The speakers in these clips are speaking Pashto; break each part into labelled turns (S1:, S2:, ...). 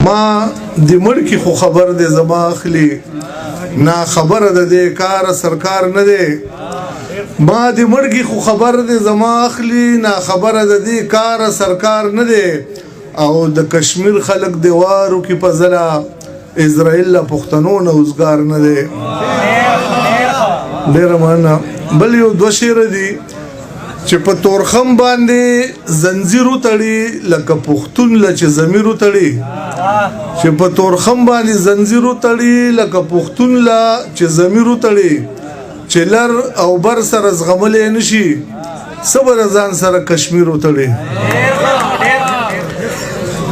S1: ما د ملکی خو خبر دی زما اخلی نا خبر ده دی کار سرکار نه دی ما د ملکی خو خبر دی زما اخلی نا خبر ده دی کار سرکار نه دی او د کشمیر خلق دیوارو کی پزلا اسرائیل پښتنو نه اوسګار نه دی ډیر معنا بل یو دو شعر دی چې په تورخم باندې زنجیرو تړي لکه پښتون لچ زمیرو تړي چې په تورخم باندې زنجیرو تړي لکه پښتون لا چې زمیرو تړي چې لر او بر سره زغملې نشي صبر ځان سره کشمیرو تړي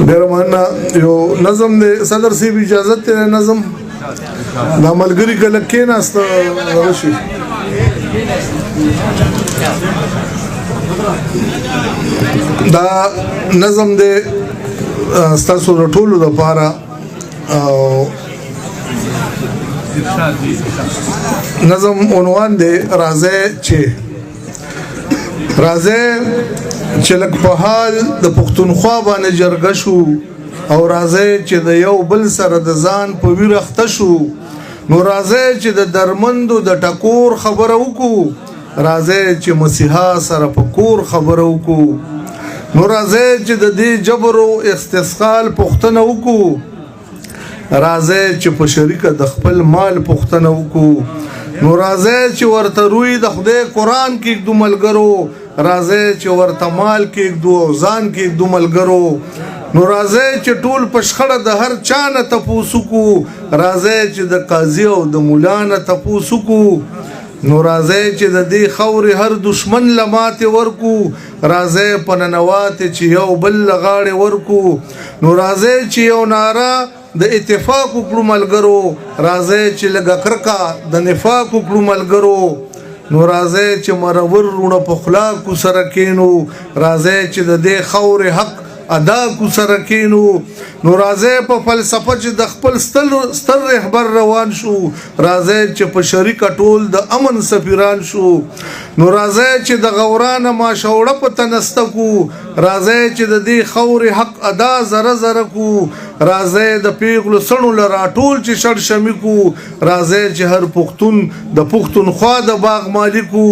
S1: ډیر معنا یو نظم دی صدر سی اجازه ته نظم دا ملګری کله کې ناست راشي دا نظم دی ستاسو د ټولو لپاره نظم عنوان دی راځه چې لک په حال د پښتونخوا باندې جرګه شو او راځه چې د یو بل سره د ځان په ویرخته شو نو راځه چې د درمندو د ټکور خبره وکړو راځه چې مسیحا سره په کور خبره وکړو نو راځه چې د دې جبر او استسقال پښتنه وکړو راځه چې په شریکه د خپل مال پښتنه وکړو نو راځه چې ورته روی د خدای قران کې د ملګرو راځه چې ورته مال کې د ځان کې د ملګرو نو راځه چې ټول پښخړه د هر چا نه تپوسو کو راځه چې د قاضي او د مولا نه تپوسو کو نو راځه چې د دې خوري هر دشمن لماته ورکو راځه پننوات چې یو بل غاړه ورکو نو راځه چې یو ناره د اتفاق وکړو ملګرو راځه چې لګ کرکا د نفاق وکړو ملګرو نو راځه چې مرور رونه په خلا کو سره کینو راځه چې د دې خوري حق ادا کو سره کینو نو راځه په فلسفه چې د خپل ستر رهبر روان شو راځه چې په شریک ټول د امن سفیران شو نو راځه چې د غوران ما شوړه په تنستکو راځه چې د دې خوري حق ادا زره زره کو راځه د پیغلو سړو لرا ټول چې شړ شمیکو راځه چې هر پښتون د پښتونخوا د باغ مالکو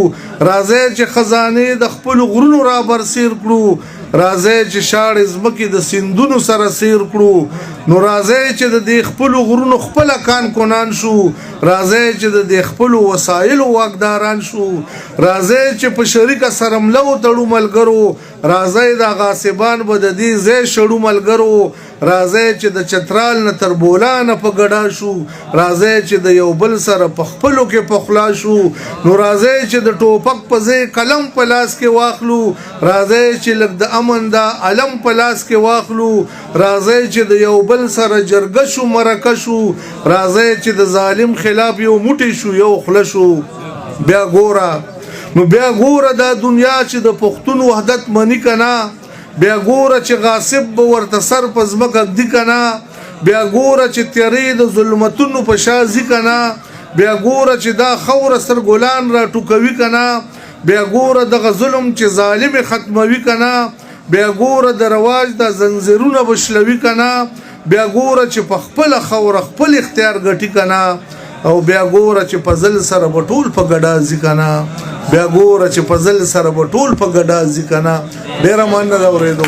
S1: راځه چې خزانه د خپل غرونو را برسیر کړو راځه چې شاړ زمکي د سیندونو سره سیر کړو نو راځه چې د دې خپل غرونو خپل کان کونان شو راځه چې د دې خپل وسایل واقداران شو راځه چې په شریکه سره ملو تړو ملګرو راځه د غاصبان به د دې زې شړو ملګرو راځه چې د چترال نه تر بولانه په ګډا شو راځه چې د یو بل سره په خپلو کې پخلا شو نو راځه چې د ټوپک په ځای قلم په لاس کې واخلو راځه چې لږ د امن دا علم په لاس کې واخلو راځه چې د یو بل سره جرګه شو مرکه شو راځه چې د ظالم خلاف یو موټی شو یو خله شو بیا ګوره دا دنیا چې د پښتون وحدت منی کنا بیا ګوره چې غاصب به ورته سر په ځمکه ږدي کنا بیا ګوره چې تیارې د ظلمتونو په شا ځي کنا بیا ګوره چې دا خوره سرګلان را ټوکوي کنا بیا ګوره دغه ظلم چې ظالم ختموي کنا بیا ګوره د رواج د زنځیرونه بشلوي کنا بیا ګوره چې په خپل خوره خپل اختیار ګټي کنا او بیا ګوره چې په ځل سره بټول په ګډا ځي کنا بیا ګوره چې په ځل سره بټول په ګډا ځي کنا ډیر مان نه اورېدو